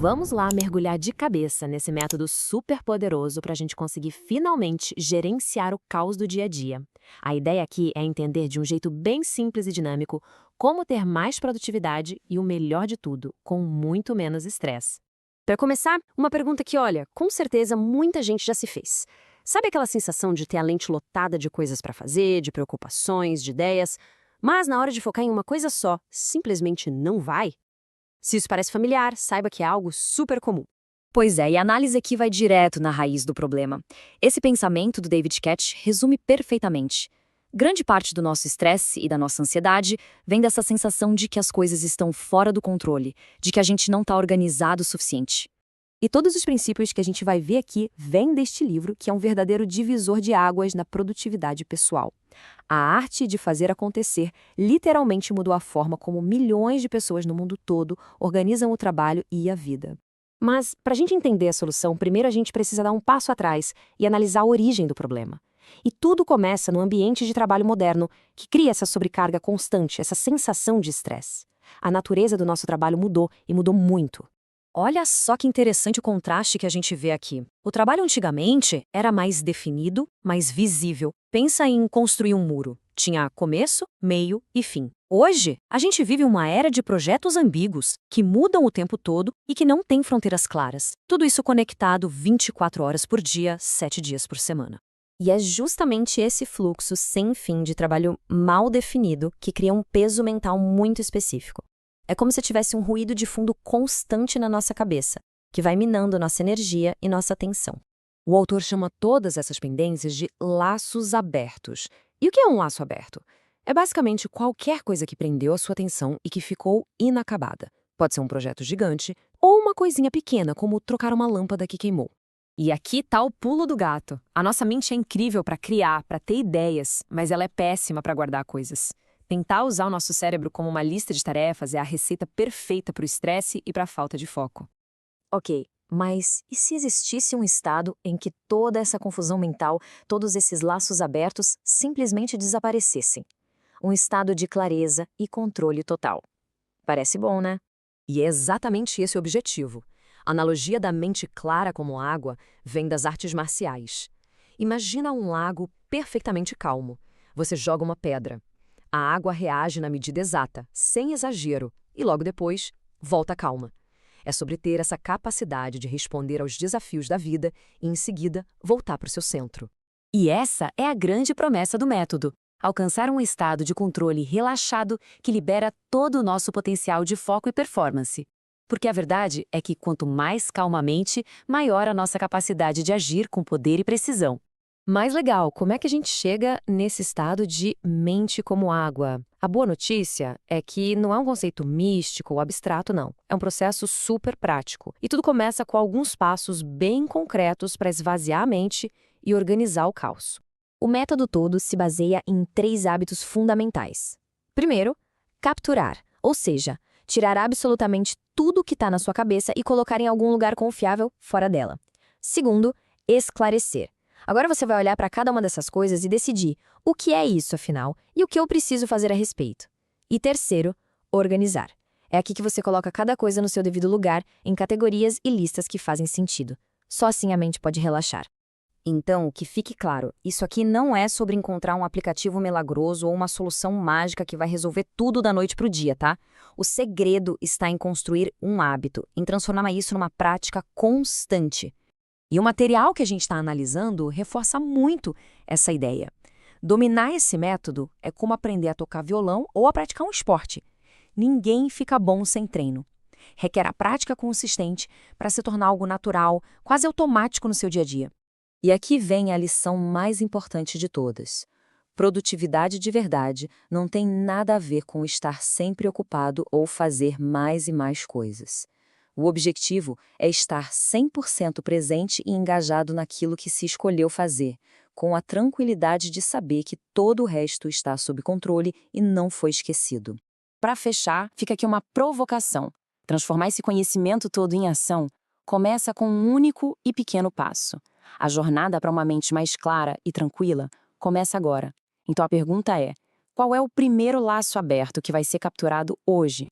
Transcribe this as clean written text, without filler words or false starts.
Vamos lá mergulhar de cabeça nesse método super poderoso para a gente conseguir finalmente gerenciar o caos do dia a dia. A ideia aqui é entender de um jeito bem simples e dinâmico como ter mais produtividade e o melhor de tudo, com muito menos estresse. Para começar, uma pergunta que, olha, com certeza muita gente já se fez. Sabe aquela sensação de ter a mente lotada de coisas para fazer, de preocupações, de ideias, mas na hora de focar em uma coisa só, simplesmente não vai? Se isso parece familiar, saiba que é algo super comum. Pois é, e a análise aqui vai direto na raiz do problema. Esse pensamento do David Ketch resume perfeitamente. Grande parte do nosso estresse e da nossa ansiedade vem dessa sensação de que as coisas estão fora do controle, de que a gente não está organizado o suficiente. E todos os princípios que a gente vai ver aqui vêm deste livro, que é um verdadeiro divisor de águas na produtividade pessoal. A arte de fazer acontecer literalmente mudou a forma como milhões de pessoas no mundo todo organizam o trabalho e a vida. Mas, para a gente entender a solução, primeiro a gente precisa dar um passo atrás e analisar a origem do problema. E tudo começa no ambiente de trabalho moderno, que cria essa sobrecarga constante, essa sensação de estresse. A natureza do nosso trabalho mudou, e mudou muito. Olha só que interessante o contraste que a gente vê aqui. O trabalho antigamente era mais definido, mais visível. Pensa em construir um muro. Tinha começo, meio e fim. Hoje, a gente vive uma era de projetos ambíguos, que mudam o tempo todo e que não têm fronteiras claras. Tudo isso conectado 24 horas por dia, 7 dias por semana. E é justamente esse fluxo sem fim de trabalho mal definido que cria um peso mental muito específico. É como se tivesse um ruído de fundo constante na nossa cabeça, que vai minando nossa energia e nossa atenção. O autor chama todas essas pendências de laços abertos. E o que é um laço aberto? É basicamente qualquer coisa que prendeu a sua atenção e que ficou inacabada. Pode ser um projeto gigante ou uma coisinha pequena, como trocar uma lâmpada que queimou. E aqui está o pulo do gato. A nossa mente é incrível para criar, para ter ideias, mas ela é péssima para guardar coisas. Tentar usar o nosso cérebro como uma lista de tarefas é a receita perfeita para o estresse e para a falta de foco. Ok, mas e se existisse um estado em que toda essa confusão mental, todos esses laços abertos, simplesmente desaparecessem? Um estado de clareza e controle total. Parece bom, né? E é exatamente esse o objetivo. A analogia da mente clara como água vem das artes marciais. Imagina um lago perfeitamente calmo. Você joga uma pedra. A água reage na medida exata, sem exagero, e logo depois, volta calma. É sobre ter essa capacidade de responder aos desafios da vida e, em seguida, voltar para o seu centro. E essa é a grande promessa do método: alcançar um estado de controle relaxado que libera todo o nosso potencial de foco e performance. Porque a verdade é que quanto mais calmamente, maior a nossa capacidade de agir com poder e precisão. Mais legal, como é que a gente chega nesse estado de mente como água? A boa notícia é que não é um conceito místico ou abstrato, não. É um processo super prático. E tudo começa com alguns passos bem concretos para esvaziar a mente e organizar o caos. O método todo se baseia em 3 hábitos fundamentais. Primeiro, capturar, ou seja, tirar absolutamente tudo que está na sua cabeça e colocar em algum lugar confiável fora dela. Segundo, esclarecer. Agora você vai olhar para cada uma dessas coisas e decidir o que é isso, afinal, e o que eu preciso fazer a respeito. E terceiro, organizar. É aqui que você coloca cada coisa no seu devido lugar, em categorias e listas que fazem sentido. Só assim a mente pode relaxar. Então, que fique claro, isso aqui não é sobre encontrar um aplicativo milagroso ou uma solução mágica que vai resolver tudo da noite para o dia, tá? O segredo está em construir um hábito, em transformar isso numa prática constante. E o material que a gente está analisando reforça muito essa ideia. Dominar esse método é como aprender a tocar violão ou a praticar um esporte. Ninguém fica bom sem treino. Requer a prática consistente para se tornar algo natural, quase automático no seu dia a dia. E aqui vem a lição mais importante de todas. Produtividade de verdade não tem nada a ver com estar sempre ocupado ou fazer mais e mais coisas. O objetivo é estar 100% presente e engajado naquilo que se escolheu fazer, com a tranquilidade de saber que todo o resto está sob controle e não foi esquecido. Para fechar, fica aqui uma provocação. Transformar esse conhecimento todo em ação começa com um único e pequeno passo. A jornada para uma mente mais clara e tranquila começa agora. Então a pergunta é: qual é o primeiro laço aberto que vai ser capturado hoje?